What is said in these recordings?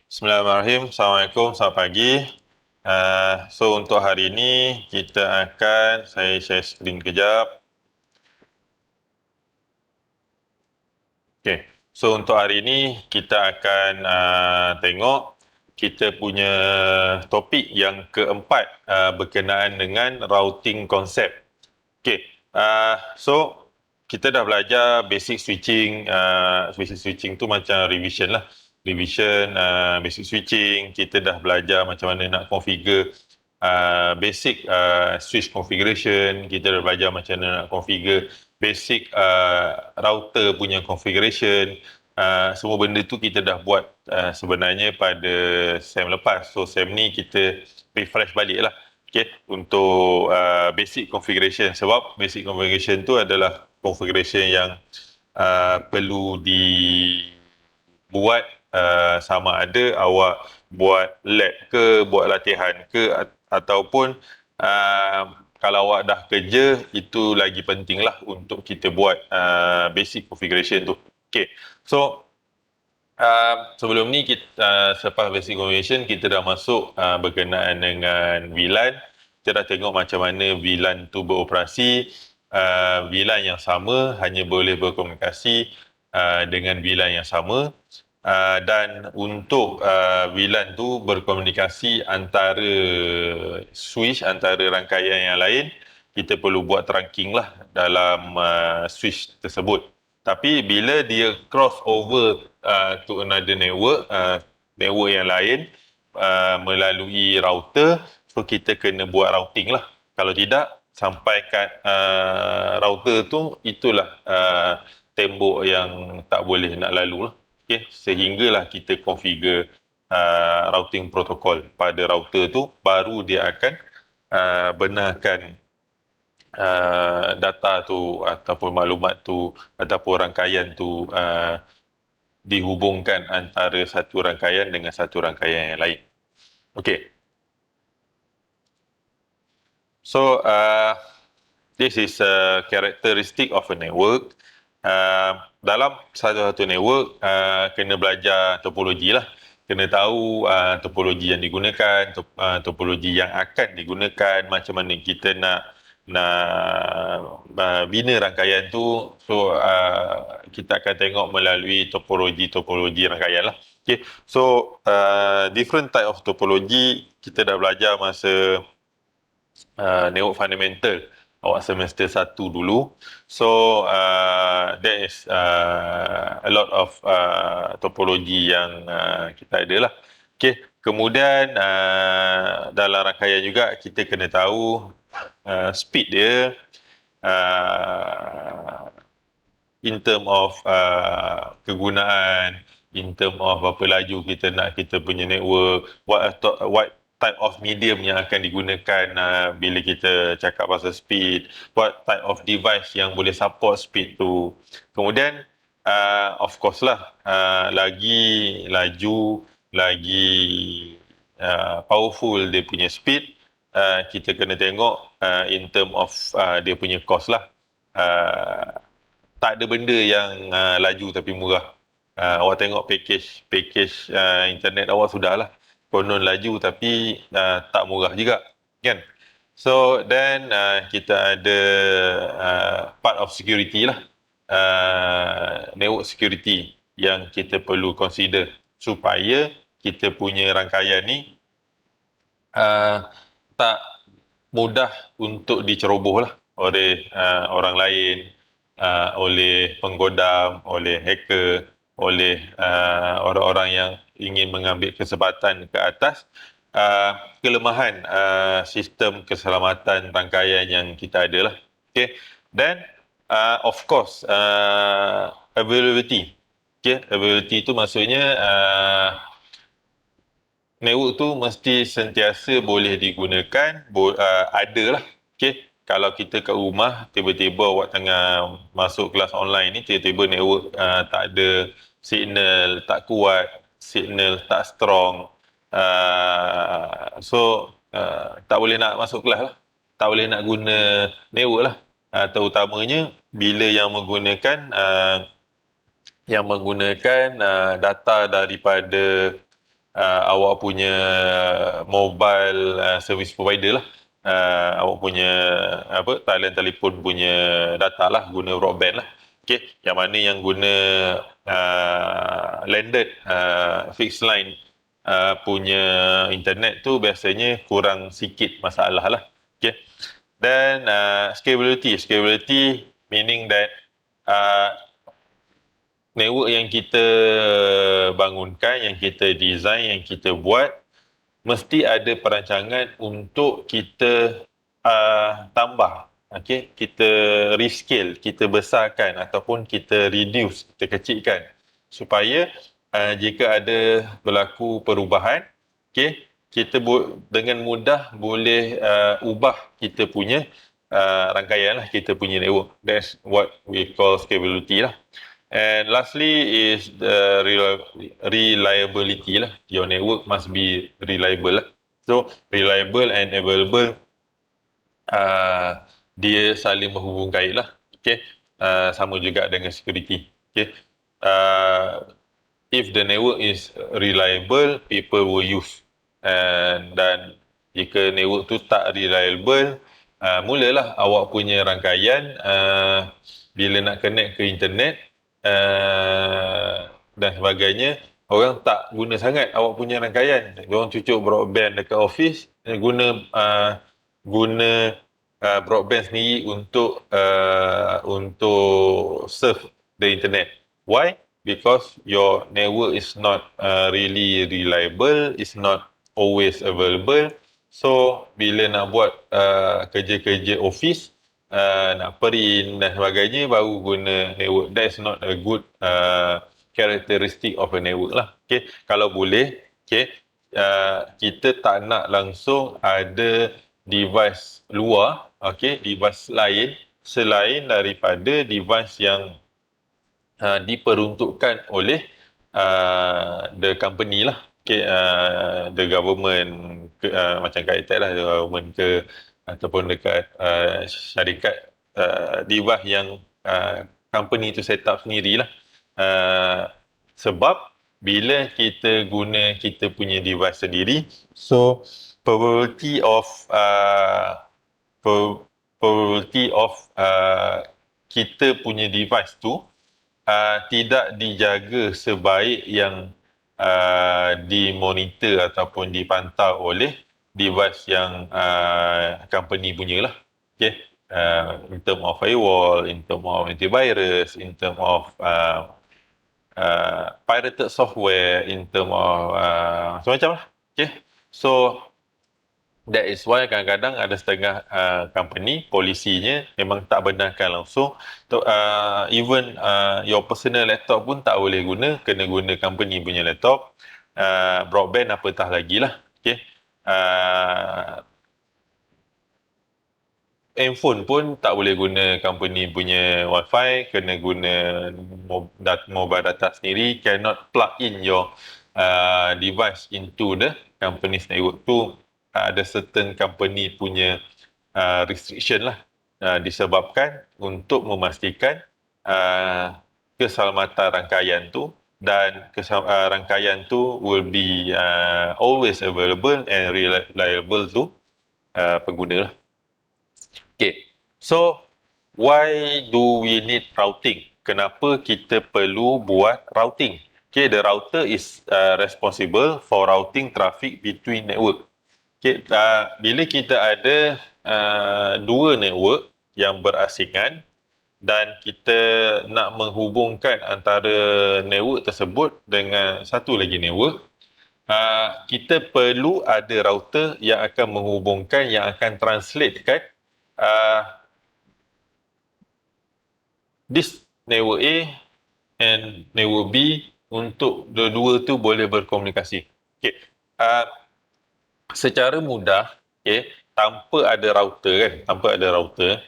Bismillahirrahmanirrahim. Assalamualaikum, selamat pagi. So untuk hari ini kita akan, saya share screen kejap. Okay. So untuk hari ini kita akan tengok kita punya topik yang keempat berkenaan dengan routing konsep. Okay. So kita dah belajar basic switching. Basic switching tu macam revision lah. Revision, basic switching. Kita dah belajar macam mana nak configure basic switch configuration. Kita dah belajar macam mana nak configure basic router punya configuration. Semua benda tu kita dah buat sebenarnya pada SEM lepas. So SEM ni kita refresh balik lah. Okay, untuk basic configuration. Sebab basic configuration tu adalah configuration yang perlu dibuat sama ada awak buat lab ke, buat latihan ke, ataupun kalau awak dah kerja, itu lagi penting lah untuk kita buat basic configuration tu. Okay, so sebelum ni kita selepas basic configuration kita dah masuk berkenaan dengan VLAN. Kita dah tengok macam mana VLAN tu beroperasi. VLAN yang sama hanya boleh berkomunikasi dengan VLAN yang sama. Dan untuk VLAN tu berkomunikasi antara switch, antara rangkaian yang lain, kita perlu buat trunking lah dalam switch tersebut. Tapi bila dia cross over to another network, network yang lain melalui router, so kita kena buat routing lah. Kalau tidak, sampai kat router tu, itulah tembok yang tak boleh nak lalu lah. Okay? Sehinggalah kita configure routing protocol pada router tu, baru dia akan benarkan data tu ataupun maklumat tu ataupun rangkaian tu dihubungkan antara satu rangkaian dengan satu rangkaian yang lain. Okay. So, this is a characteristic of a network. Dalam satu network, kena belajar topologi lah. Kena tahu topologi yang digunakan, topologi yang akan digunakan, macam mana kita nak bina rangkaian tu. So kita akan tengok melalui topologi rangkaian lah. Okay. So different type of topologi kita dah belajar masa network fundamental awak semester 1 dulu. So there is a lot of topologi yang kita ada lah. Okay. Kemudian dalam rangkaian juga kita kena tahu speed dia, in term of kegunaan, in term of berapa laju kita nak kita punya network, what type of medium yang akan digunakan bila kita cakap pasal speed, what type of device yang boleh support speed tu. Kemudian of course lah, lagi laju, lagi powerful dia punya speed, kita kena tengok in term of dia punya cost lah. Tak ada benda yang laju tapi murah. Awak tengok package internet awak sudahlah. Konon laju tapi tak murah juga, kan? So then kita ada part of security lah. Network security yang kita perlu consider supaya kita punya rangkaian ni tak mudah untuk diceroboh lah oleh orang lain, oleh penggodam, oleh hacker, oleh orang-orang yang ingin mengambil kesempatan ke atas kelemahan sistem keselamatan rangkaian yang kita ada lah. Okay. Dan of course availability. Okay. Availability tu maksudnya network tu mesti sentiasa boleh digunakan, ada lah. Okay. Kalau kita kat rumah, tiba-tiba awak tengah masuk kelas online ni, tiba-tiba network tak ada signal, tak kuat, signal tak strong. So, tak boleh nak masuk kelas lah. Tak boleh nak guna network lah. Terutamanya bila yang menggunakan data daripada awak punya mobile service provider lah, awak punya talian telefon punya data lah, guna broadband lah. Okey, yang mana yang guna landed fixed line punya internet tu biasanya kurang sikit masalah lah. Okey. Dan scalability meaning that uh, network yang kita bangunkan, yang kita design, yang kita buat, mesti ada perancangan untuk kita tambah. Okay? Kita rescale, kita besarkan ataupun kita reduce, kita kecilkan. Supaya jika ada berlaku perubahan, okay, kita dengan mudah boleh ubah kita punya rangkaian lah, kita punya network. That's what we call scalability lah. And lastly is the reliability lah. Your network must be reliable lah. So reliable and available, dia saling menghubung kait lah. Okay. Sama juga dengan security. Okay. If the network is reliable, people will use. Dan jika network tu tak reliable, mulalah awak punya rangkaian bila nak connect ke internet dan sebagainya, orang tak guna sangat awak punya rangkaian. Diorang cucuk broadband dekat office, guna broadband sendiri untuk serve the internet. Why? Because your network is not really reliable, is not always available. So bila nak buat kerja-kerja office, nak print dan sebagainya, baru guna network. That is not a good characteristic of a network lah. Okay, kalau boleh, okay, kita tak nak langsung ada device luar, okay, device lain selain daripada device yang diperuntukkan oleh the company lah, okay, the government macam KaITEC lah, the government ke ataupun dekat syarikat device yang company tu set up sendirilah. Sebab bila kita guna kita punya device sendiri, so probability of kita punya device tu tidak dijaga sebaik yang dimonitor ataupun dipantau oleh device yang company punya lah. Okay. In term of firewall, in term of antivirus, in term of pirated software, in term of macam-macam lah. Okay. So that is why kadang-kadang ada setengah company, polisinya memang tak benarkan langsung. Even your personal laptop pun tak boleh guna, kena guna company punya laptop. Broadband apatah lagi lah. Okay. Handphone pun tak boleh guna company punya wifi, kena guna mobile data sendiri. Cannot plug in your device into the company's network tu. Ada certain company punya restriction lah, disebabkan untuk memastikan keselamatan rangkaian tu, dan rangkaian tu will be always available and reliable to pengguna lah. Okay, so why do we need routing? Kenapa kita perlu buat routing? Okay, the router is responsible for routing traffic between network. Okay, bila kita ada dua network yang berasingan dan kita nak menghubungkan antara network tersebut dengan satu lagi network, kita perlu ada router yang akan menghubungkan, yang akan translatekan this network A and network B untuk dua-dua tu boleh berkomunikasi. Okay. Secara mudah, okay, tanpa ada router,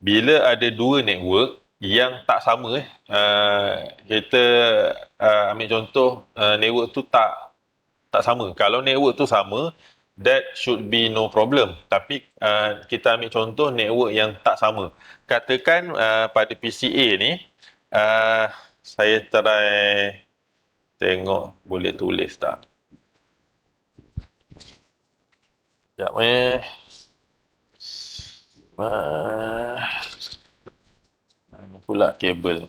bila ada dua network yang tak sama, kita ambil contoh, network tu tak sama. Kalau network tu sama, that should be no problem. Tapi kita ambil contoh network yang tak sama. Katakan pada PCA ni, saya try tengok boleh tulis tak. Sekejap Mana pula kabel.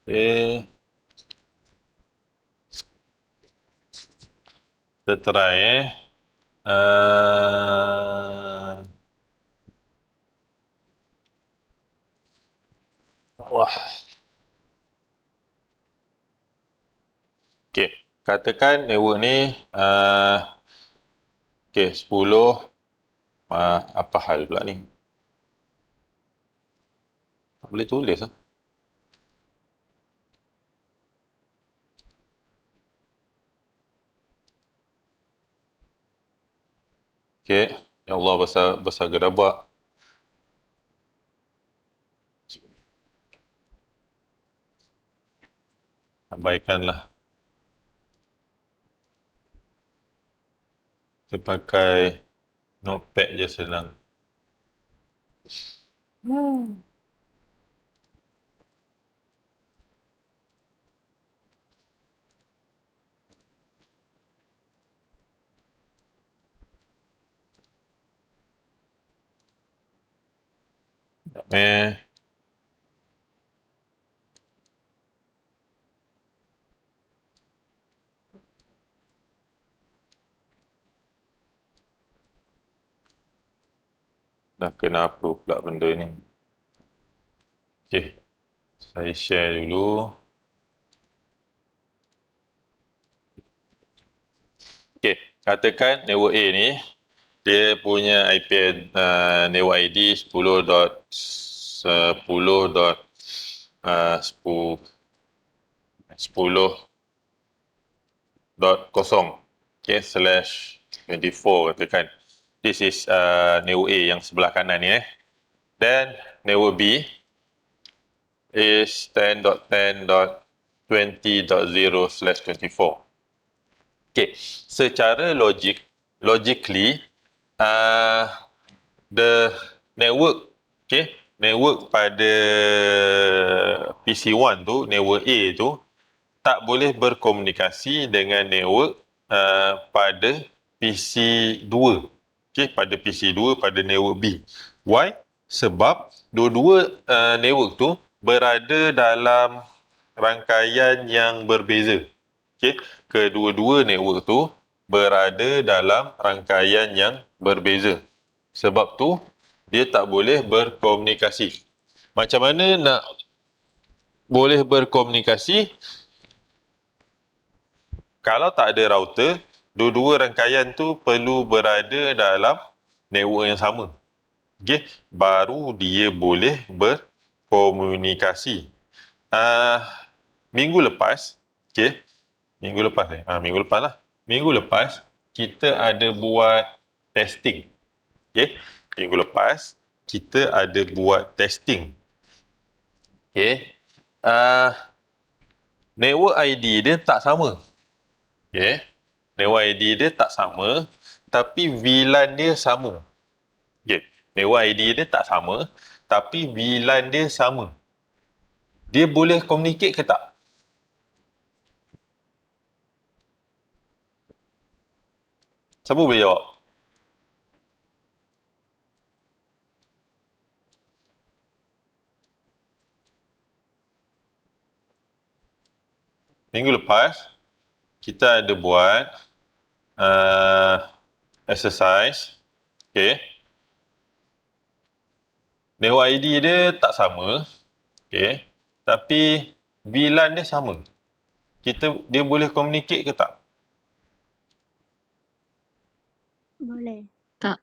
Okay. Kita try Wah. Okay. Katakan network ni okay, 10 apa hal pula ni? Tak boleh tulis lah. Okay. Ya Allah, besar gedabak. Abaikanlah. Kita pakai notepad je senang. Eh, dah kenapa pula benda ni? Okay, saya share dulu. Okay, katakan network A ni, dia punya IP network ID 10.10.10.0 okay, /24 katakan. This is network A yang sebelah kanan ni Then network B is 10.10.20.0/24. Okay, secara logically, the network, okay, network pada PC1 tu, network A tu, tak boleh berkomunikasi dengan network pada PC2. Okay, pada PC2, pada network B. Why? Sebab dua-dua network tu berada dalam rangkaian yang berbeza. Okay, kedua-dua network tu berada dalam rangkaian yang berbeza. Sebab tu, dia tak boleh berkomunikasi. Macam mana nak boleh berkomunikasi? Kalau tak ada router, dua-dua rangkaian tu perlu berada dalam network yang sama. Okay? Baru dia boleh berkomunikasi. Minggu lepas, okay? Minggu lepas lah. Minggu lepas, kita ada buat testing. Okay? Minggu lepas, kita ada buat testing. Okay? Network ID dia tak sama. Okay? Network ID dia tak sama, tapi VLAN dia sama. Okay? Network ID dia tak sama, tapi VLAN dia sama. Dia boleh communicate ke tak? Siapa boleh jawab? Minggu lepas, kita ada buat exercise. Okay? Network ID dia tak sama. Okay? Tapi VLAN dia sama. Dia boleh communicate ke tak? Boleh. Tak.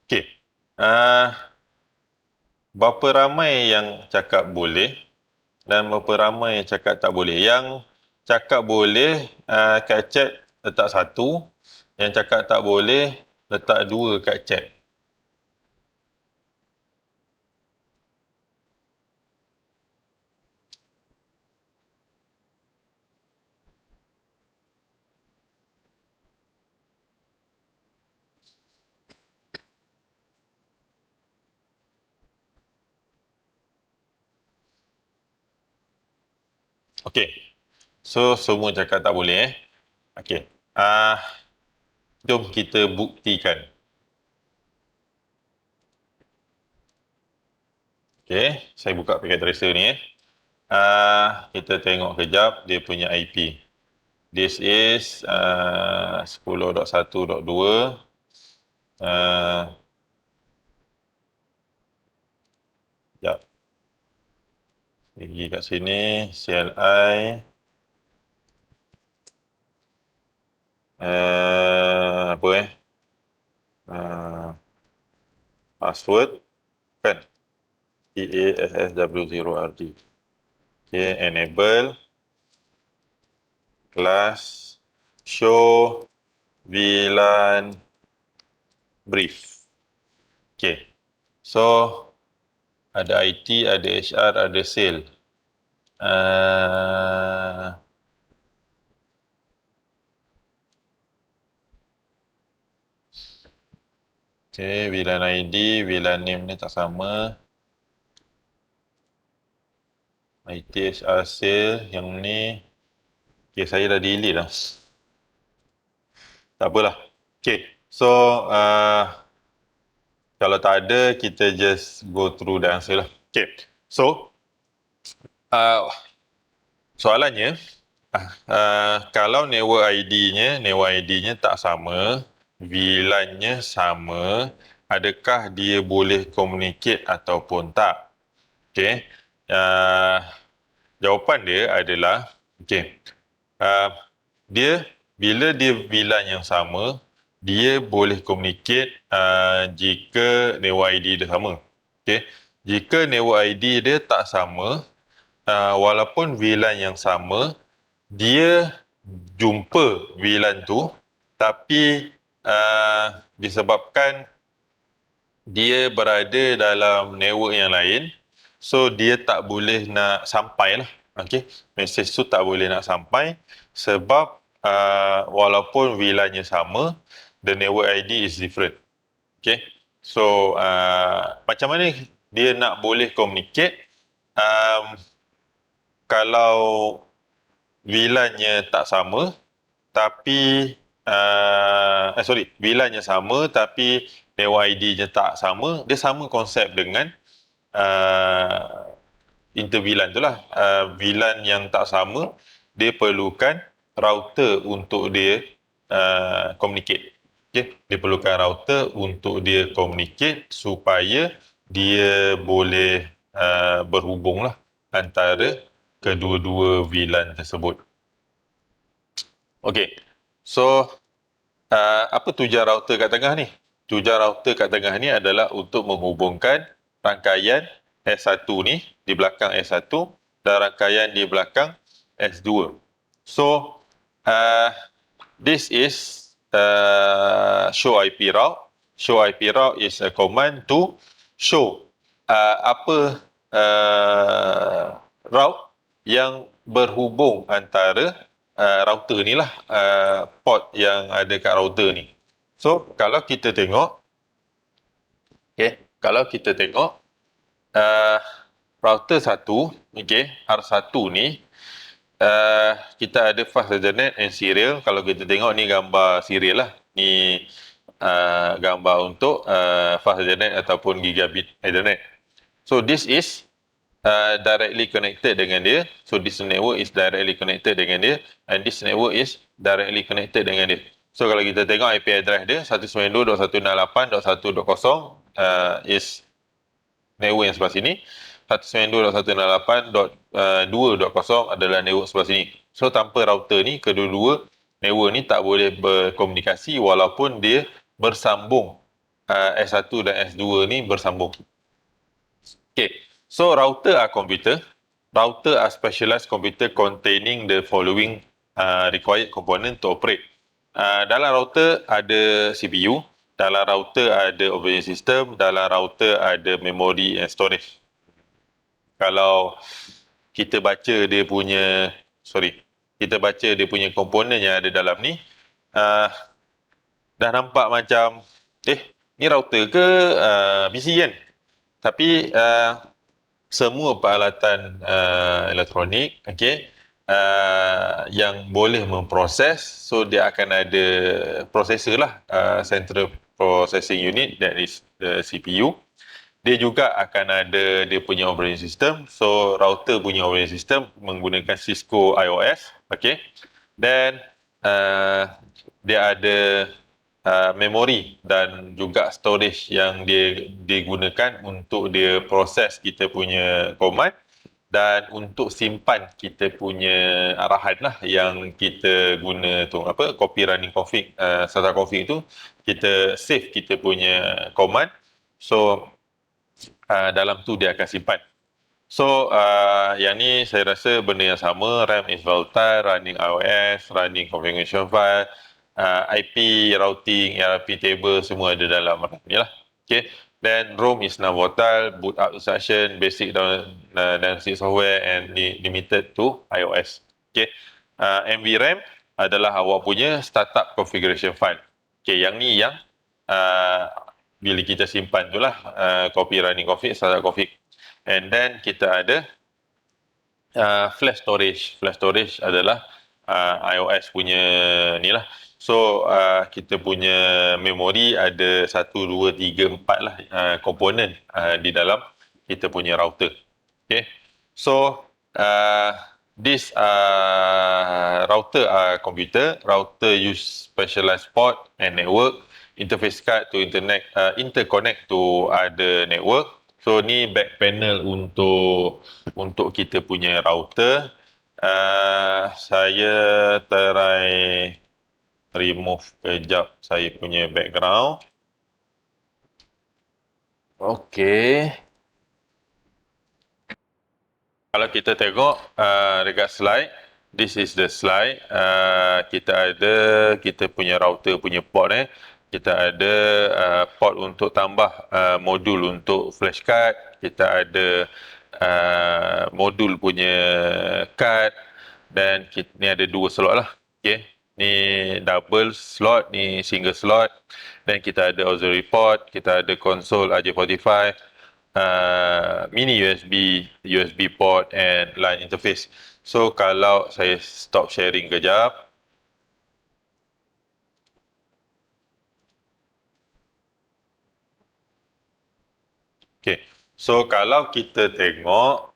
Okay. Berapa ramai yang cakap boleh dan berapa ramai yang cakap tak boleh? Yang cakap boleh kat chat letak 1, yang cakap tak boleh letak 2 kat chat. Okey. So, semua cakap tak boleh Okey. Jom kita buktikan. Okey, saya buka packet tracer ni kita tengok kejap dia punya IP. This is 10.1.2. Sekejap. Pergi kat sini, CLI. Apa password kan PASSW0RD. Okay, enable class show VLAN brief. Okay, so ada IT, ada HR, ada sale. Okay, VLAN ID, VLAN name ni tak sama. IT, HR, sale, yang ni. Okay, saya dah delete dah. Tak apalah. Okay, so kalau tak ada, kita just go through the answer lah. Okay, so soalannya, kalau network ID-nya tak sama, VLAN-nya sama, adakah dia boleh communicate ataupun tak? Okay, jawapan dia adalah, okay, bila dia VLAN yang sama, dia boleh communicate jika network ID dia sama. Okay, jika network ID dia tak sama, walaupun VLAN yang sama, dia jumpa VLAN tu, tapi disebabkan dia berada dalam network yang lain, so dia tak boleh nak sampai lah. Okay, message tu tak boleh nak sampai sebab walaupun VLAN-nya sama, the network ID is different. Okay, so macam mana dia nak boleh communicate kalau VLAN-nya tak sama, tapi VLAN-nya sama tapi network ID-nya tak sama, dia sama konsep dengan inter-VLAN tu lah. VLAN yang tak sama, dia perlukan router untuk dia communicate. Okay? Dia perlukan router untuk dia communicate supaya dia boleh berhubung lah antara kedua-dua VLAN tersebut. Okay, so apa tujuan router kat tengah ni? Tujuan router kat tengah ni adalah untuk menghubungkan rangkaian S1 ni di belakang S1 dan rangkaian di belakang S2. So, this is show IP route. Show IP route is a command to show apa route yang berhubung antara router ni lah, port yang ada kat router ni. So, kalau kita tengok, router 1, R1 ni, kita ada fast ethernet and serial. Kalau kita tengok ni gambar serial lah. Ni gambar untuk fast ethernet ataupun gigabit ethernet. So, this is directly connected dengan dia. So, this network is directly connected dengan dia. And this network is directly connected dengan dia. So, kalau kita tengok IP address dia, 192.168.1.0 is network yang sebelah sini. 192.168.2.0 adalah network sebelah sini. So, tanpa router ni, kedua-dua network ni tak boleh berkomunikasi walaupun dia bersambung. S1 dan S2 ni bersambung. Okay. So, router are computer. Router are specialized computer containing the following required component to operate. Dalam router ada CPU, dalam router ada operating system, dalam router ada memory and storage. Kalau kita baca dia punya komponen yang ada dalam ni, dah nampak macam ni router ke PC kan? Tapi semua peralatan elektronik, yang boleh memproses, so dia akan ada processor lah, Central Processing Unit, that is the CPU. Dia juga akan ada dia punya operating system, so router punya operating system menggunakan Cisco iOS, okay. Dan dia ada memori dan juga storage yang dia digunakan untuk dia proses kita punya command dan untuk simpan kita punya arahan lah yang kita guna tu copy running config, SATA config tu kita save kita punya command, so dalam tu dia akan simpan. So yang ni saya rasa benda yang sama, RAM is volatile, running iOS, running configuration file, IP routing, ERP table semua ada dalam RAM ni lah. Okay. Then ROM is non-volatile, boot up instruction, basic diagnostic software and limited to iOS. Okay. NVRAM adalah awak punya startup configuration file. Okay, yang ni yang bila kita simpan tu lah, copy running config, startup config. And then kita ada flash storage. Flash storage adalah iOS punya ni lah. So kita punya memori ada 1, 2, 3, 4 lah komponen di dalam kita punya router. Okay. So this router computer. Router use specialized port and network. Interface card to interconnect to other network. So ni back panel untuk kita punya router. Saya try remove kejap saya punya background. Okay. Kalau kita tengok dekat slide, this is the slide. Kita ada kita punya router punya port Kita ada port untuk tambah modul untuk flash card. Kita ada modul punya card dan ni ada 2 slot lah. Okay. Ni double slot, ni single slot. Dan kita ada auxiliary port, kita ada console RJ45, mini USB port and line interface. So kalau saya stop sharing kejap. Okay. So kalau kita tengok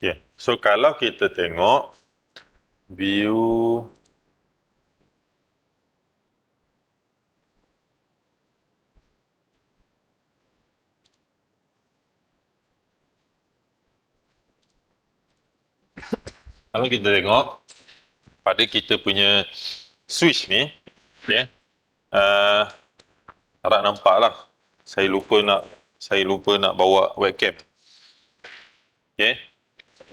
okay. So kalau kita tengok view kalau kita tengok pada kita punya switch ni, okay, harap nampak lah. Saya lupa nak bawa webcam. Okay.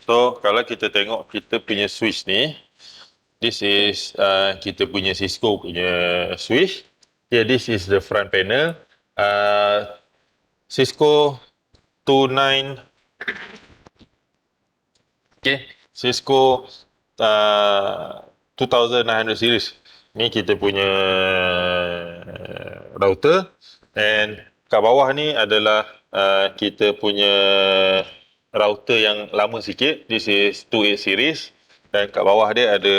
So kalau kita tengok kita punya switch ni, this is kita punya Cisco punya switch. Okay, this is the front panel. Cisco 29. Okay, Cisco 2900 series. Ni kita punya router, and kat bawah ni adalah kita punya router yang lama sikit. This is 28 series, dan kat bawah dia ada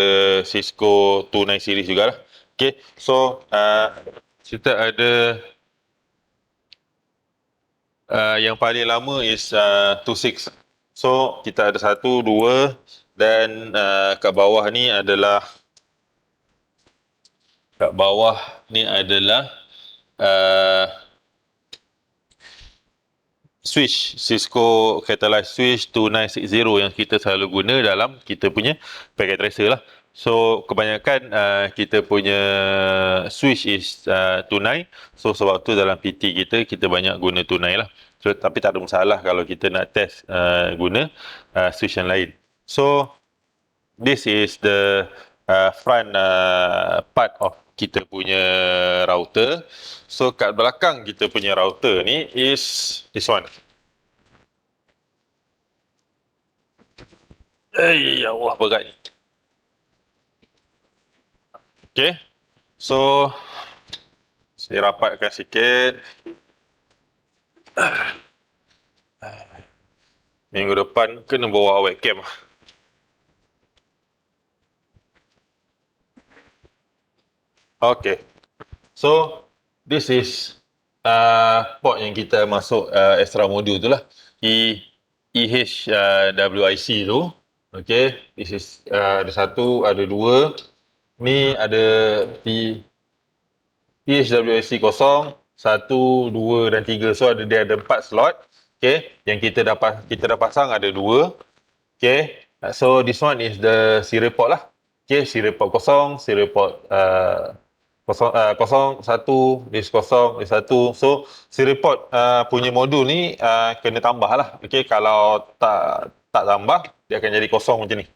Cisco 29 series jugalah. Okay, so kita ada yang paling lama is 26. So kita ada 1, 2 dan kat bawah ni adalah switch Cisco Catalyst Switch 2960 yang kita selalu guna dalam kita punya packet tracer lah. So kebanyakan kita punya switch is 29. So sebab tu dalam PT kita banyak guna 29 lah. So tapi tak ada masalah kalau kita nak test guna switch yang lain. So this is the front part of kita punya router. So kat belakang kita punya router ni is this one. Ya Allah, berat ni. Okay. So, saya rapatkan sikit. Minggu depan kena bawa webcam. Okay. So, this is port yang kita masuk extra module tu lah. EHWIC tu. Okay. This is ada satu, ada dua. Ni ada EHWIC kosong, 1, 2 dan 3. So dia ada 4 slot. Okay. Yang kita dah pasang ada 2. Okay. So this one is the serial port lah. Okay. Serial port kosong, serial port kosong, 1, disk kosong, disk 1. So serial port punya modul ni kena tambah lah. Okay. Kalau tak tambah, dia akan jadi kosong macam ni.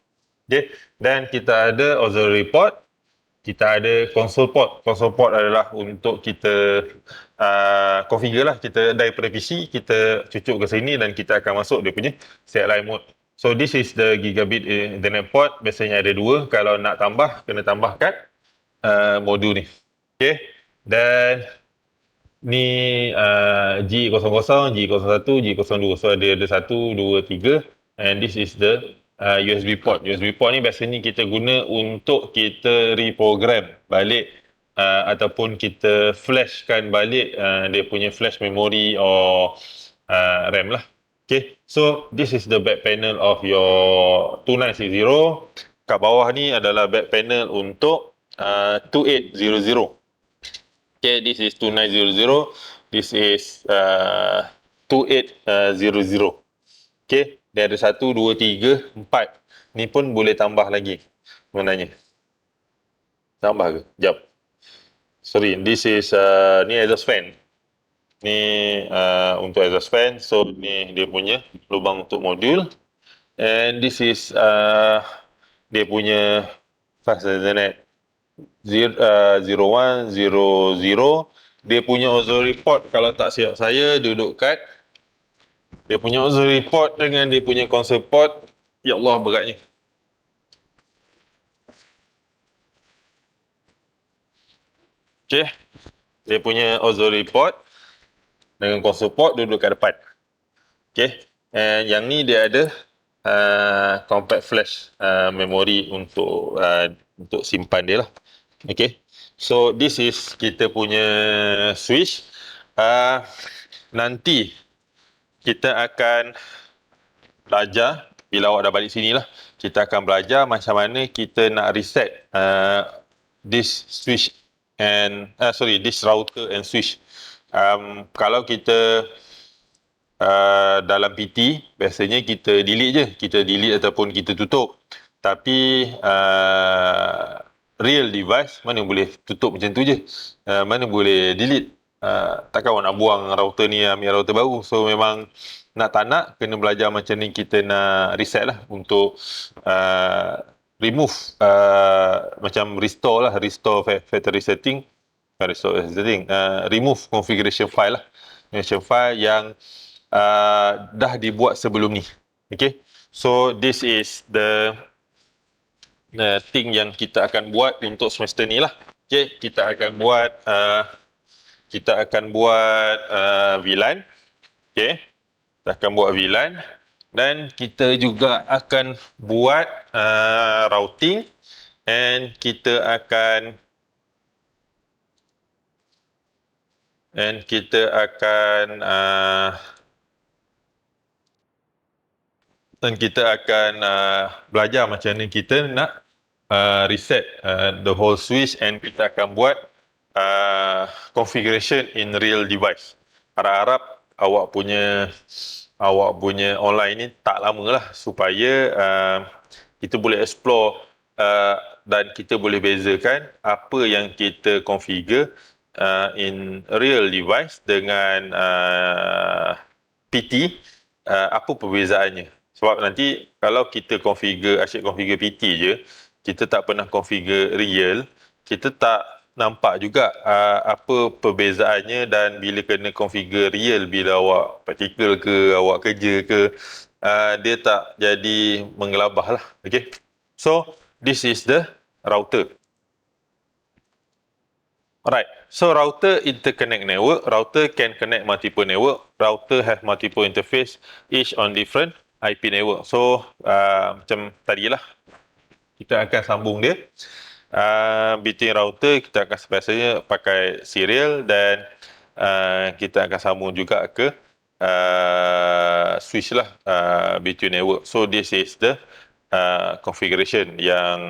Okay. Dan kita ada auxiliary port. Kita ada console port. Console port adalah untuk kita configure lah. Kita daripada PC, kita cucuk ke sini dan kita akan masuk dia punya CLI mode. So this is the gigabit internet port. Biasanya ada 2. Kalau nak tambah, kena tambahkan modul ni. Okay. Dan ni G00, G01, G02. So ada 1, 2, 3. And this is the USB port. USB port ni biasanya kita guna untuk kita reprogram balik ataupun kita flashkan balik dia punya flash memory or RAM lah. Okay, so this is the back panel of your 2960. Kat bawah ni adalah back panel untuk 2800. Okay, this is 2900. This is 2800. Okay, dia ada 1, 2, 3, 4. Ni pun boleh tambah lagi sebenarnya. Tambah ke? Jap. Sorry, this is ni exhaust fan. Ni untuk exhaust fan. So ni dia punya lubang untuk modul. And this is dia punya fast ethernet 0100. Dia punya auxiliary port kalau tak silap saya duduk kat dia punya auxiliary port dengan dia punya console port. Ya Allah, beratnya. Okay. Dia punya auxiliary port dengan console port duduk kat depan. Okay. And yang ni dia ada compact flash memory untuk simpan dia lah. Okay. So this is kita punya switch. Nanti kita akan belajar bila awak dah balik sini lah. Kita akan belajar macam mana kita nak reset this switch and this router and switch. Kalau kita dalam PT biasanya kita delete je, kita delete ataupun kita tutup. Tapi real device mana boleh tutup macam tu je, mana boleh delete. Takkan awak nak buang router ni ambil router baru. So memang nak tak nak kena belajar macam ni, kita nak reset lah untuk remove macam restore factory setting, remove configuration file lah, configuration file yang dah dibuat sebelum ni. Okay, so this is the thing yang kita akan buat untuk semester ni lah. Okay, kita akan buat VLAN. Okay, kita akan buat VLAN dan kita juga akan buat routing, and kita akan belajar macam mana kita nak reset the whole switch, and kita akan buat configuration in real device. Harap-harap awak punya online ni tak lama lah, supaya kita boleh explore dan kita boleh bezakan apa yang kita configure in real device dengan PT, apa perbezaannya. Sebab nanti kalau kita asyik configure PT je, kita tak pernah configure real, kita tak nampak juga apa perbezaannya. Dan bila kena configure real, bila awak praktikal ke, awak kerja ke, dia tak jadi mengelabah lah. Okay, so this is the router. Alright, so router interconnect network. Router can connect multiple network. Router have multiple interface, each on different IP network. So, macam tadilah, kita akan sambung dia. Between router, kita akan biasanya pakai serial dan kita akan sambung juga ke switch lah between network. So, this is the configuration yang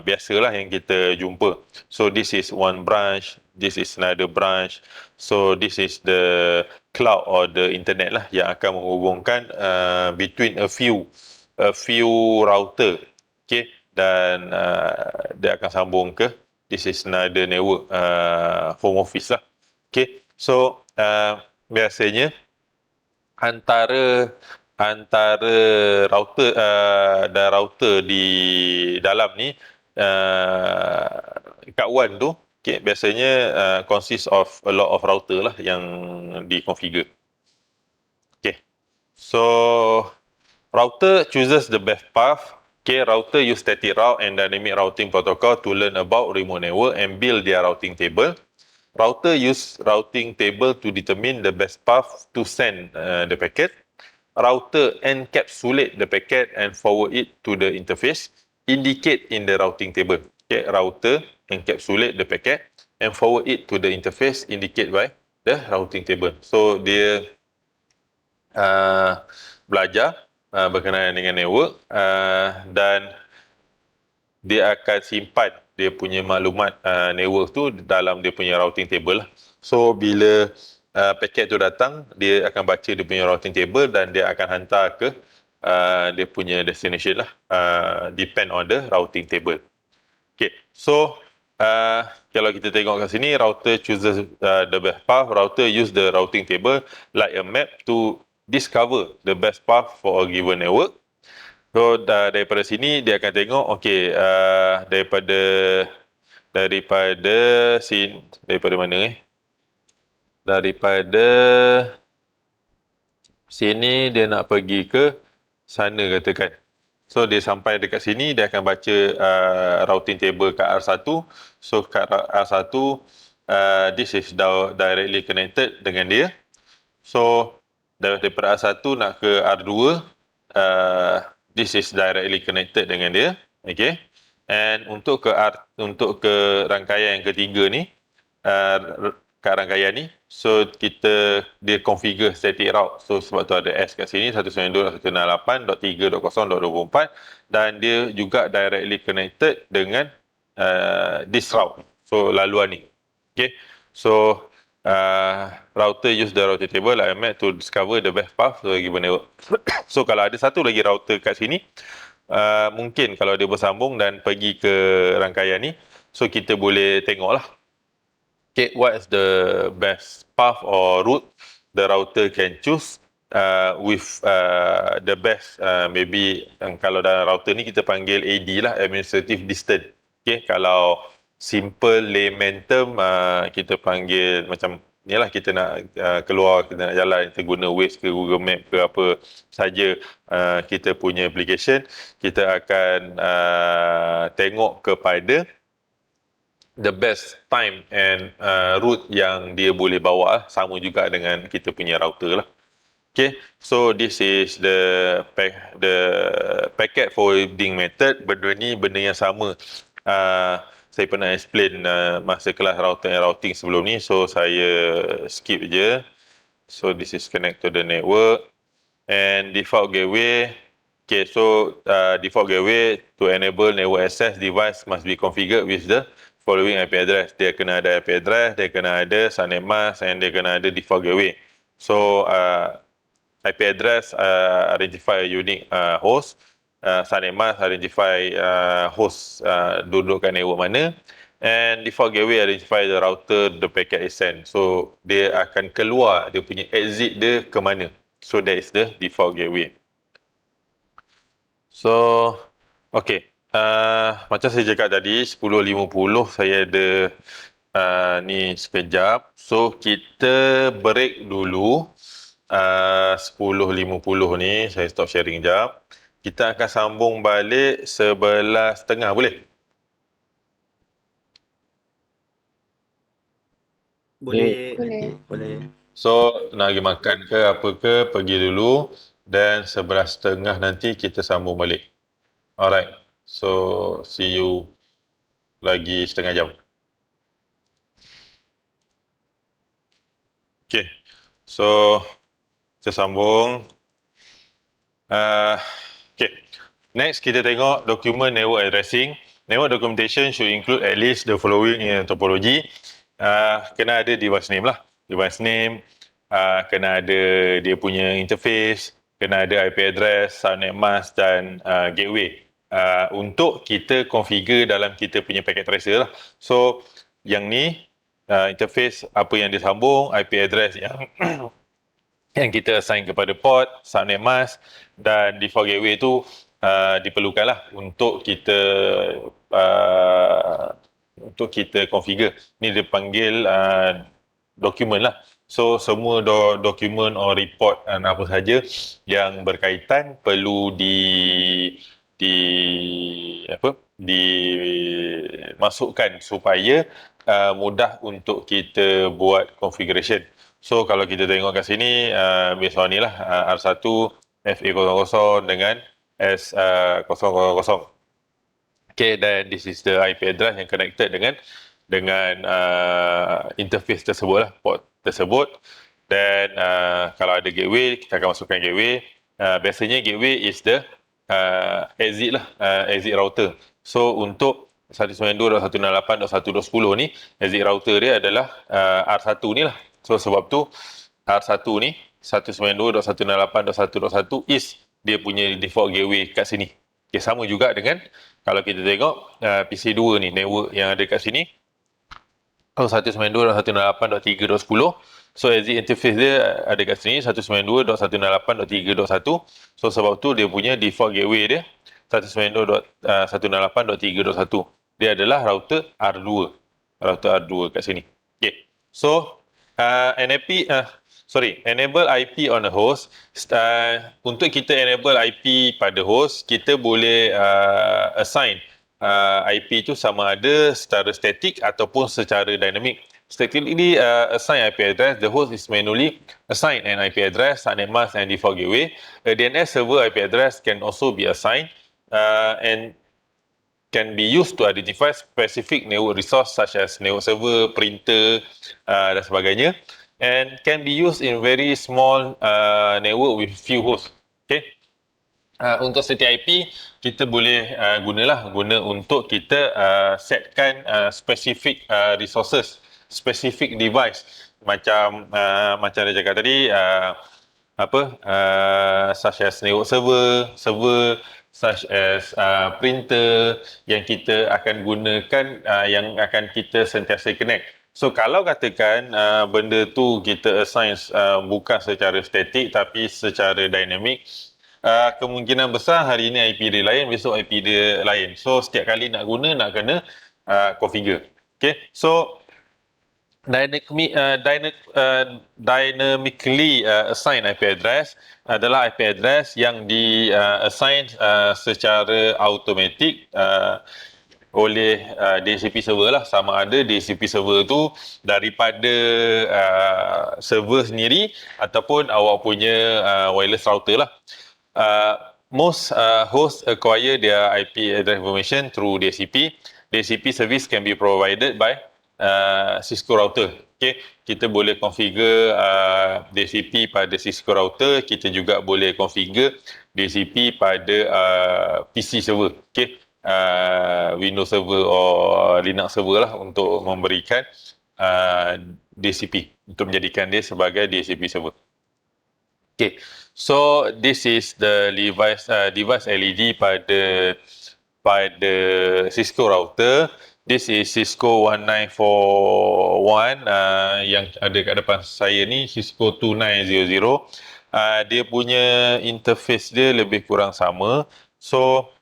biasalah yang kita jumpa. So this is one branch, this is another branch. So this is the cloud or the internet lah yang akan menghubungkan between a few router. Okay, dan dia akan sambung ke this is another network home office lah. Okay, so biasanya antara router dan router di dalam ni kat WAN tu, okay, biasanya consist of a lot of router lah yang dikonfigure. Okay, so router chooses the best path. Okay, router use static route and dynamic routing protocol to learn about remote network and build their routing table. Router use routing table to determine the best path to send the packet. Router encapsulate the packet and forward it to the interface, indicate in the routing table. Okay, router encapsulate the packet and forward it to the interface, indicate by the routing table. So dia belajar berkenaan dengan network dan dia akan simpan dia punya maklumat network tu dalam dia punya routing table lah. So bila paket tu datang, dia akan baca dia punya routing table dan dia akan hantar ke dia punya destination lah. Depend on the routing table. Okay, so kalau kita tengok kat sini, router chooses the best path. Router use the routing table like a map to discover the best path for a given network. So daripada sini dia akan tengok okey daripada mana daripada sini dia nak pergi ke sana katakan. So dia sampai dekat sini dia akan baca routing table kat R1. So kat R1 this is directly connected dengan dia. So daripada R1 nak ke R2 this is directly connected dengan dia. Okay. And untuk ke rangkaian yang ketiga ni, kat rangkaian ni, so dia configure static route. So sebab tu ada S kat sini 192.168.3.0.24 dan dia juga directly connected dengan this route. So laluan ni. Okay. So router use the routing table like I map to discover the best path to a given network. So kalau ada satu lagi router kat sini, mungkin kalau dia bersambung dan pergi ke rangkaian ni, so kita boleh tengok lah. Okay, what is the best path or route the router can choose with the best maybe kalau dalam router ni kita panggil AD lah, administrative distance. Okay, kalau simple layman term kita panggil macam ni lah, kita nak keluar, kita nak jalan, kita guna Waze ke Google Map ke apa saja kita punya application, kita akan tengok kepada the best time and route yang dia boleh bawa, sama juga dengan kita punya router lah. Okay, so this is the packet forwarding method. Benda ni benda yang sama. Saya pernah explain masa kelas router and routing sebelum ni, so saya skip je. So this is connect to the network and default gateway. Okay, so default gateway to enable network access device must be configured with the following IP address. Dia kena ada IP address, dia kena ada subnet mask and dia kena ada default gateway. So IP address identify a unique host, subnet mask identify host duduk kat network mana, and default gateway identify the router the packet is sent. So dia akan keluar dia punya exit dia ke mana. So that is the default gateway. So okay, macam saya cakap tadi 10.50 saya ada ni sekejap. So kita break dulu 10.50 ni, saya stop sharing jap. Kita akan sambung balik 11.30 boleh? Boleh Boleh. nanti. Boleh. So, nak pergi makan ke apa ke, pergi dulu. Dan 11.30 nanti kita sambung balik. Alright. So, see you lagi setengah jam. Okay. So, kita sambung. Okay. Next, kita tengok document network addressing. Network documentation should include at least the following in topology. Kena ada device name lah. Device name, kena ada dia punya interface, kena ada IP address, subnet mask dan gateway. Untuk kita configure dalam kita punya packet tracer lah. So, yang ni, interface apa yang disambung, IP address yang yang kita assign kepada port, subnet mask dan default gateway tu diperlukanlah untuk kita configure. Ni dipanggil dokumen lah. So semua dokumen or report dan apa saja yang berkaitan perlu dimasukkan supaya mudah untuk kita buat configuration. So kalau kita tengok kat sini, based on ni lah, R1 FA00 dengan S000. Okay, dan this is the IP address yang connected dengan interface tersebut lah, port tersebut. Dan kalau ada gateway, kita akan masukkan gateway. Biasanya gateway is the exit lah, exit router. So untuk 192.168.1.10 ni, exit router dia adalah R1 ni lah. So sebab tu R1 ni 192.168.1.1 is dia punya default gateway kat sini. Okay, sama juga dengan kalau kita tengok PC2 ni, network yang ada kat sini 192.168.3.10. So exit interface dia ada kat sini 192.168.3.1. So sebab tu dia punya default gateway dia 192.168.3.1. Dia adalah router R2. Router R2 kat sini. Okay. So enable IP on a host. Untuk kita enable IP pada host, kita boleh assign IP itu sama ada secara static ataupun secara dynamic. Statically assign IP address, the host is manually assign an IP address, subnet mask and default gateway. A DNS server IP address can also be assigned and can be used to identify specific network resource such as network server, printer dan sebagainya, and can be used in very small network with few hosts. Okay. Untuk setiap IP kita boleh guna untuk kita setkan specific resources, specific device macam dia cakap tadi such as network server such as printer yang kita akan gunakan, yang akan kita sentiasa connect. So kalau katakan benda tu kita assign bukan secara static tapi secara dynamic, kemungkinan besar hari ini IP dia lain, besok IP dia lain. So setiap kali nak guna nak kena configure. Okay, so dynamically assign IP address adalah IP address yang assign secara automatik oleh DHCP server lah. Sama ada DHCP server tu daripada server sendiri ataupun awak punya wireless router lah. Most hosts acquire their IP address information through DHCP. DHCP service can be provided by Cisco router. Okay, kita boleh configure DHCP pada Cisco router. Kita juga boleh configure DHCP pada PC server. Okay, Windows server or Linux server lah untuk memberikan DHCP, untuk menjadikan dia sebagai DHCP server. Okay, so this is the device LED pada Cisco router. This is Cisco 1941 yang ada kat depan saya ni, Cisco 2900. Dia punya interface dia lebih kurang sama. So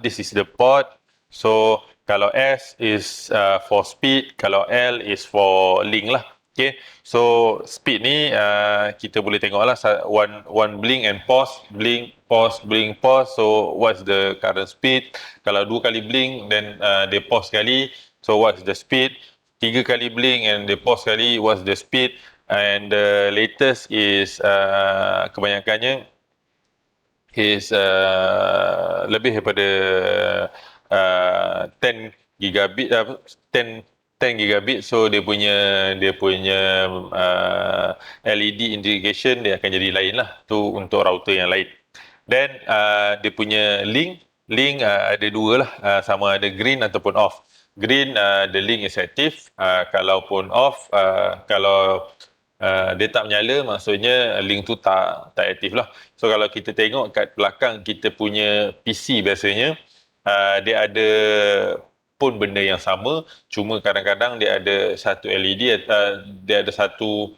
this is the port. So kalau S is for speed, kalau L is for link lah. Okay, so speed ni kita boleh tengok lah, one blink and pause, blink, pause, blink, pause. So what's the current speed? Kalau 2 kali blink then dia pause sekali, so what's the speed? 3 kali blink and dia pause sekali, what's the speed, and the latest is kebanyakannya is lebih daripada 10 gigabit 10 gigabit, so dia punya LED indication dia akan jadi lain lah tu untuk router yang lain. Dan dia punya link ada dua lah, sama ada green ataupun off. Green, the link is active, kalaupun off, kalau dia tak menyala, maksudnya link tu tak aktif lah. So kalau kita tengok kat belakang kita punya PC biasanya, dia ada pun benda yang sama, cuma kadang-kadang dia ada satu LED, dia ada satu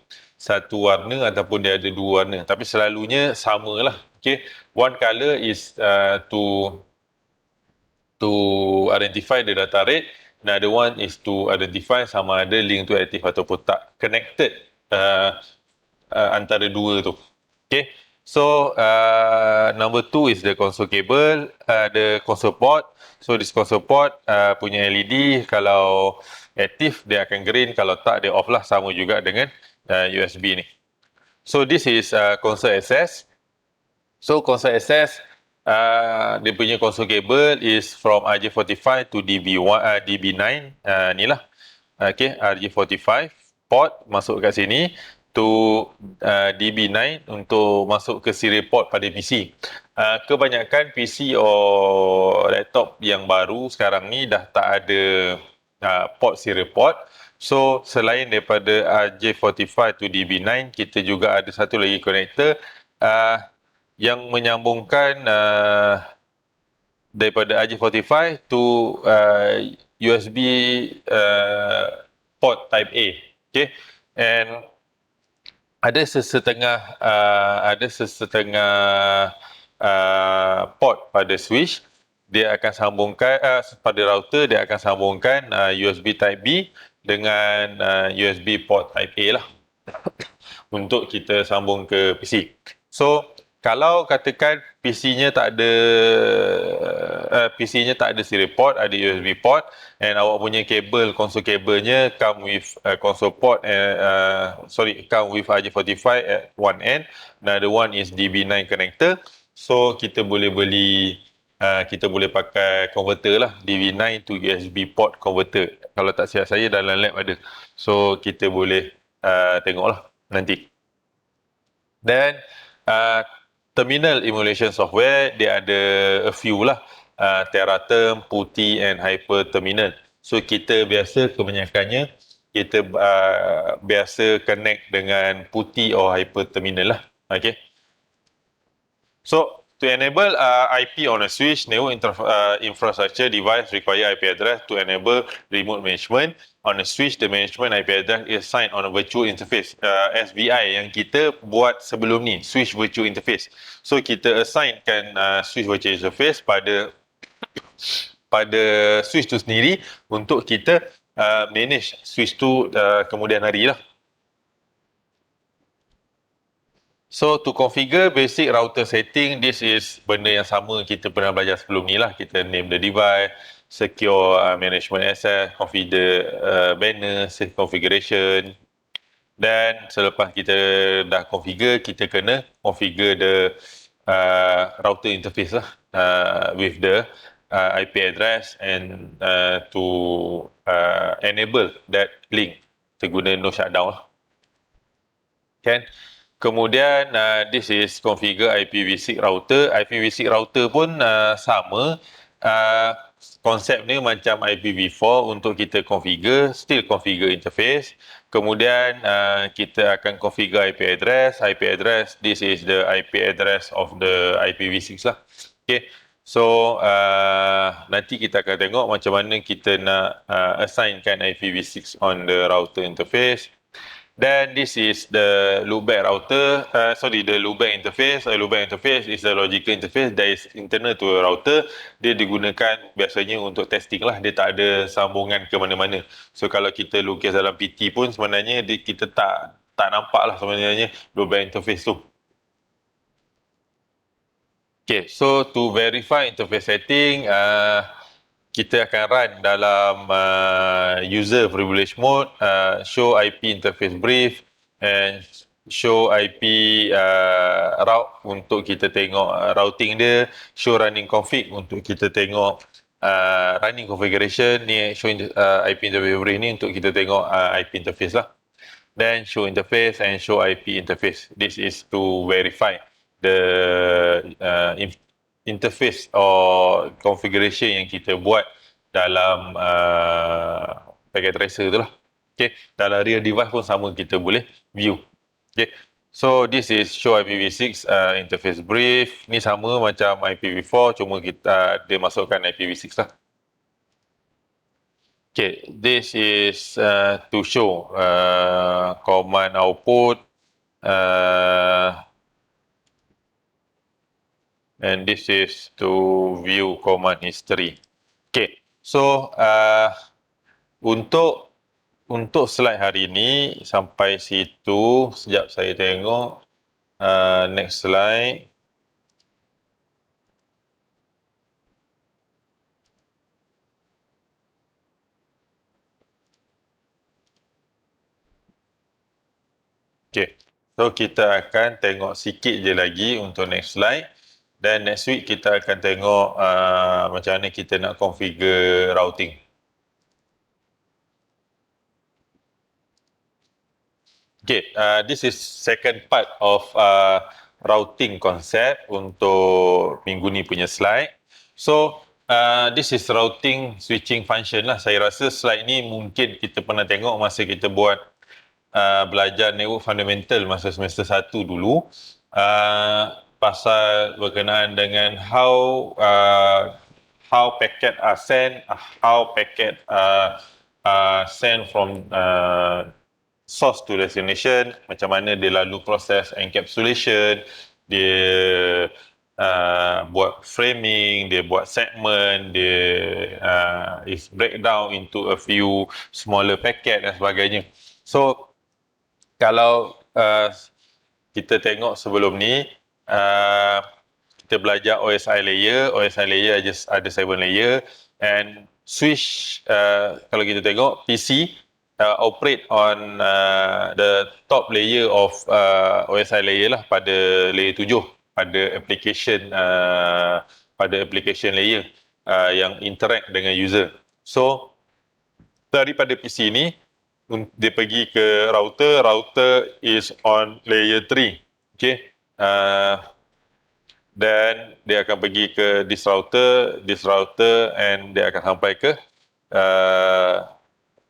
warna ataupun dia ada dua warna, tapi selalunya sama lah. Okay, one color is to identify the data rate, another one is to identify sama ada link tu aktif ataupun tak, connected antara dua tu. Okay, so number 2 is the console cable, the console port. So this console port punya LED kalau aktif dia akan green, kalau tak dia off lah, sama juga dengan USB ni. So this is console access. So console access, dia punya console cable is from RJ45 to DB9, ni lah. Okay, RJ45 port masuk kat sini to DB9 untuk masuk ke serial port pada PC. Kebanyakan PC or laptop yang baru sekarang ni dah tak ada port serial port. So selain daripada RJ45 to DB9, kita juga ada satu lagi connector yang menyambungkan daripada RJ45 to USB port type A. Okay, and ada sesetengah port pada switch dia akan sambungkan pada router, dia akan sambungkan USB type B dengan USB port type A lah untuk kita sambung ke PC. So kalau katakan PC-nya tak ada serial port, ada USB port, and awak punya kabel, console kabelnya come with console port, come with RJ45 at one end, another one is DB9 connector. So kita boleh pakai converter lah, DB9 to USB port converter. Kalau tak silap saya dalam lab ada. So kita boleh tengok lah nanti. Dan terminal emulation software, dia ada a few lah, Teraterm, PuTTY and Hyper Terminal. So kita kebanyakannya kita biasa connect dengan PuTTY or Hyper Terminal lah. Okay. So to enable IP on a switch, network infrastructure device require IP address to enable remote management. On a switch, the management IP address is assigned on a virtual interface, SVI yang kita buat sebelum ni, switch virtual interface. So kita assignkan switch virtual interface pada switch tu sendiri untuk kita manage switch tu kemudian hari lah. So to configure basic router setting, this is benda yang sama kita pernah belajar sebelum ni lah. Kita name the device, secure management access, configure banner, save configuration. Dan selepas kita dah configure, kita kena configure the router interface lah, with the IP address and to enable that link. Kita guna no shutdown lah. Kan? Kemudian this is configure IPv6 router. IPv6 router pun sama. Konsep ni macam IPv4 untuk kita configure, still configure interface. Kemudian kita akan configure IP address. IP address, this is the IP address of the IPv6 lah. Okay. So nanti kita akan tengok macam mana kita nak assignkan IPv6 on the router interface. Then this is the loopback router, the loopback interface. Loopback interface is the logical interface that is internal to a router. Dia digunakan biasanya untuk testing lah, dia tak ada sambungan ke mana-mana. So kalau kita lukis dalam PT pun sebenarnya kita tak nampak lah sebenarnya loopback interface tu. Okay, so to verify interface setting, kita akan run dalam user privilege mode, show IP interface brief and show IP route untuk kita tengok routing dia, show running config untuk kita tengok running configuration ni, show IP interface brief ni untuk kita tengok IP interface lah. Then show interface and show IP interface. This is to verify the interface or configuration yang kita buat dalam packet tracer tu lah. Okay. Dalam real device pun sama, kita boleh view. Okay. So this is show IPv6 interface brief. Ni sama macam IPv4, cuma kita dia masukkan IPv6 lah. Okay, this is to show command output, and this is to view command history. Okay, so untuk slide hari ini sampai situ. Sekejap saya tengok next slide. Okay, so kita akan tengok sikit je lagi untuk next slide. Dan next week kita akan tengok macam mana kita nak configure routing. Okay, this is second part of routing concept untuk minggu ni punya slide. So, this is routing switching function lah. Saya rasa slide ni mungkin kita pernah tengok masa kita buat belajar network fundamental masa semester 1 dulu. Pasal berkenaan dengan how packet are sent, how packet sent from source to destination, macam mana dia lalu proses encapsulation, dia buat framing, dia buat segment, dia is breakdown into a few smaller packet dan sebagainya. So kalau kita tengok sebelum ni, kita belajar OSI layer ada 7 layer, and switch, kalau kita tengok PC operate on the top layer of OSI layer lah, pada layer 7, pada application layer yang interact dengan user. So daripada PC ni dia pergi ke router is on layer 3. Okay. Dan dia akan pergi ke this router and dia akan sampai ke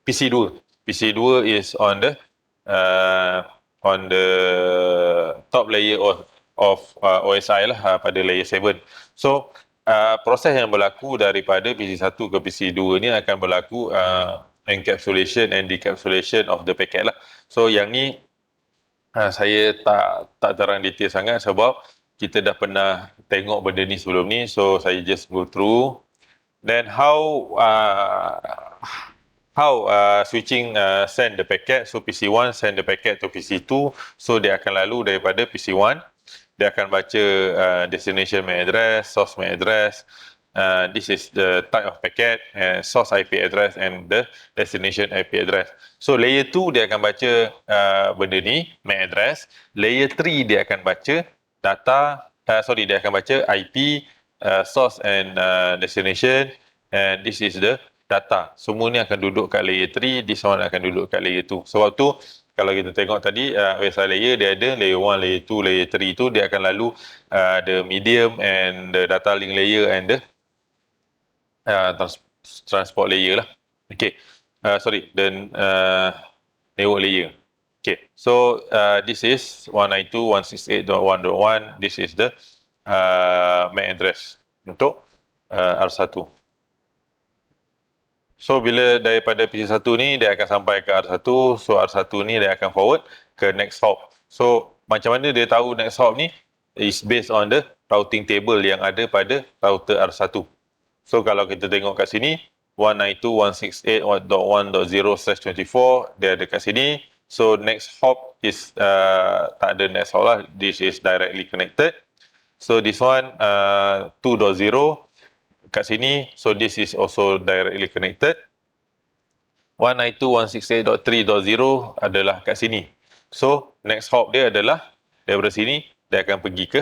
PC2. PC2 is on the top layer of OSI lah, pada layer 7. So proses yang berlaku daripada PC1 ke PC2 ni akan berlaku encapsulation and decapsulation of the packet lah. So yang ni saya tak terang detail sangat sebab kita dah pernah tengok benda ni sebelum ni, so saya just go through. Then how switching send the packet. So PC1 send the packet to PC2, so dia akan lalu daripada PC1, dia akan baca destination MAC address, source MAC address, this is the type of packet, source IP address and the destination IP address. So layer 2 dia akan baca benda ni, MAC address. Layer 3 dia akan baca dia akan baca IP, source and destination, and this is the data. Semua ni akan duduk kat layer 3, this one akan duduk kat layer 2. Sebab tu kalau kita tengok tadi OSI layer dia ada layer 1, layer 2, layer 3 tu dia akan lalu the medium and the data link layer and the transport layer lah. Okay, then network layer. Okay, so this is 192.168.1.1. This is the MAC address untuk R1. So bila daripada PC1 ni dia akan sampai ke R1, so R1 ni dia akan forward ke next hop. So macam mana dia tahu next hop ni? Is based on the routing table yang ada pada router R1. So kalau kita tengok kat sini 192.168.1.1.0/24 dia ada kat sini. So next hop is tak ada next hop lah, this is directly connected. So this one 2.0, kat sini. So this is also directly connected. 192.168.3.0 adalah kat sini. So next hop dia adalah daripada sini dia akan pergi ke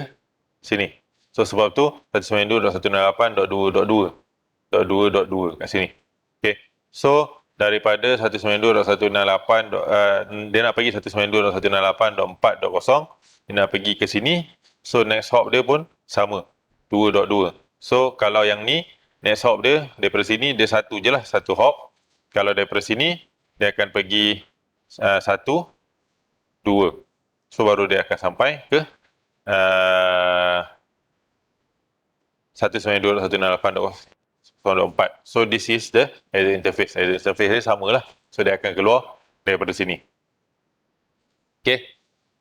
sini. So sebab tu 192.168.2.2.2 kat sini. Okay. So daripada 192.168 dia nak pergi 192.168.4.0, dia nak pergi ke sini. So next hop dia pun sama 2.2. So kalau yang ni next hop dia daripada sini dia satu je lah, satu hop. Kalau daripada sini dia akan pergi 1, 2. So baru dia akan sampai ke 192.168.4. So this is the exit interface. Exit interface dia sama lah. So dia akan keluar daripada sini. Okay.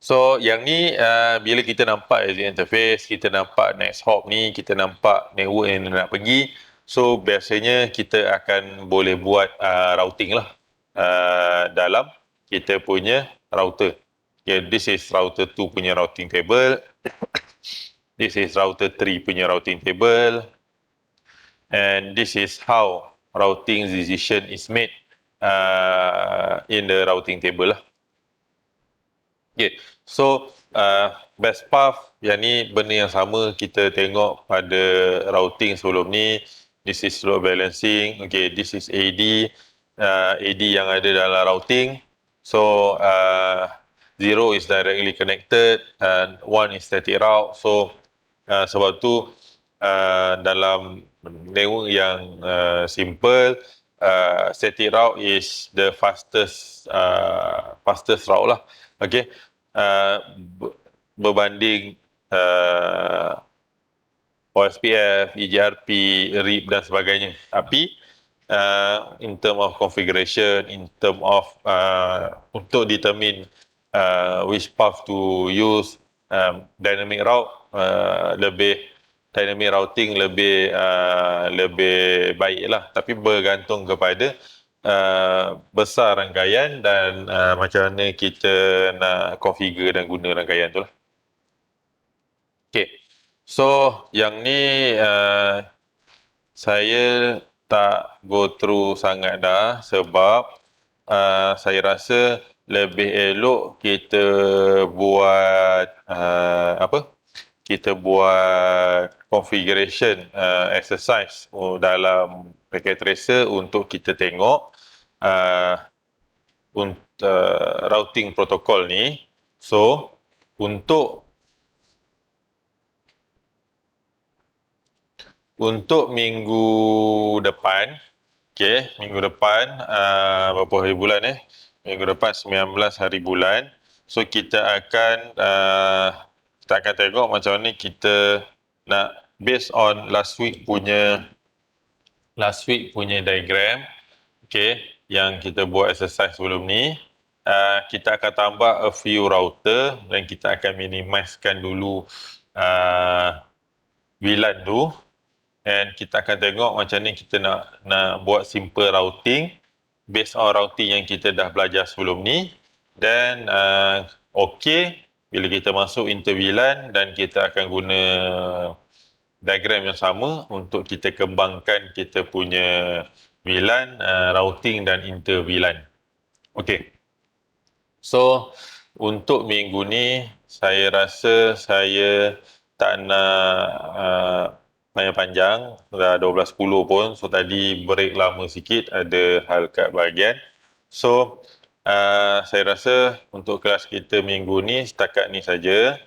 So yang ni bila kita nampak exit interface, kita nampak next hop ni, kita nampak network yang nak pergi. So biasanya kita akan boleh buat routing lah dalam kita punya router. Okay, this is router 2 punya routing table. This is router 3 punya routing table. And this is how routing decision is made in the routing table lah. Okay, so best path yang ni benda yang sama kita tengok pada routing sebelum ni. This is load balancing. Okay, this is AD. AD yang ada dalam routing. So 0 is directly connected and 1 is static route. So sebab tu dalam network yang simple, static route is the fastest route lah. Okay, berbanding OSPF, EGRP, RIP dan sebagainya. Tapi in term of configuration, in term of untuk determine which path to use, dynamic route dynamic routing lebih baik lah. Tapi bergantung kepada besar rangkaian dan macam mana kita nak configure dan guna rangkaian tu lah. Okay. So yang ni saya tak go through sangat dah sebab saya rasa lebih elok kita buat kita buat configuration exercise dalam packet tracer untuk kita tengok routing protokol ni. So untuk minggu depan, okay, minggu depan berapa hari bulan minggu depan 19 hari bulan. So kita akan tengok macam ni kita nak based on last week punya diagram, okay, yang kita buat exercise sebelum ni. Kita akan tambah a few router dan kita akan minimizekan dulu VLAN tu. And kita akan tengok macam ni kita nak buat simple routing based on routing yang kita dah belajar sebelum ni. Dan okay, bila kita masuk inter VLAN dan kita akan guna diagram yang sama untuk kita kembangkan kita punya VLAN, routing dan inter VLAN. Okay. So untuk minggu ni saya rasa saya tak nak panjang-panjang, dah 12.10 pun. So tadi break lama sikit, ada hal kat bahagian. So saya rasa untuk kelas kita minggu ni setakat ni saja.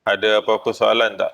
Ada apa-apa soalan tak?